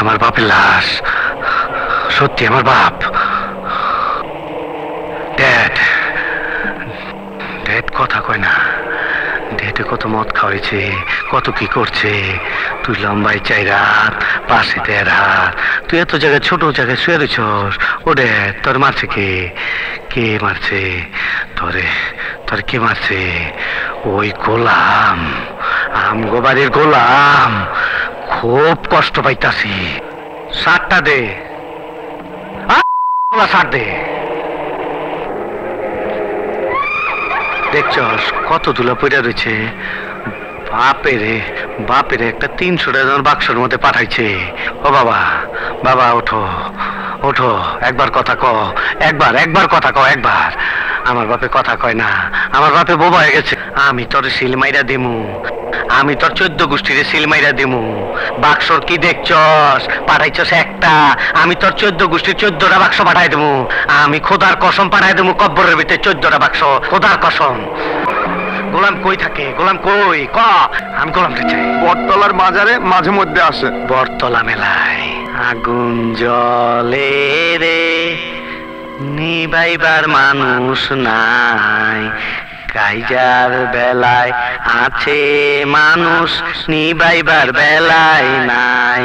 আমার বাপের লাশ, সত্যি আমার বাপ। ড্যাড, ড্যাড কথা কয় না। ড্যাডে কত মদ খাওয়াইছে, কত কি করছে। তুই লম্বাই 4 হাত, পাশে 1.5 হাত, তুই এত জায়গায় ছোট জায়গায় শুয়ে রয়েছস। ও ড্যাড, তোর মারছে কে? কে মারছে তোরে? তোর কে মারছে? ওই গোলাম, আমগো বাড়ির গোলাম। খুব কষ্ট পাইতাছি। সারটা দে, সার দে। দেখছস কত ধুলা পড়া রয়েছে। বাপেরে, বাপেরে একটা 300 টাকার বাক্সের মধ্যে পাঠাইছে। ও বাবা, বাবা ওঠো, ওঠো, একবার কথা ক, একবার কথা ক, একবার। আমার বাপে কথা কয় না, আমার বাপে বোবা হয়ে গেছে। আমি তোর সিল মাইরা দিমু, আমি তোর 14 গোষ্ঠীর সিল মাইরা দিমু। বাক্সর কি দেখছস? পাঠাইছস একটা, আমি তোর 14 গোষ্ঠীর 14টা বাক্স পাঠাই দেবো। আমি খোদার কসম পাঠাই দেবো, কব্বরের ভিতরে 14টা বাক্স, খোদার কসম। গোলাম কই থাকে? গোলাম কই? ক, আমি গোলামটা চাই। বটতলার বাজারে মাঝে মধ্যে আসে। বটতলা মেলায় আগুন জ্বলে রে, নিবাইবার মানুষ নাই। কাইজার বেলায় আছে মানুষ, নিবাইবার বেলায় নাই।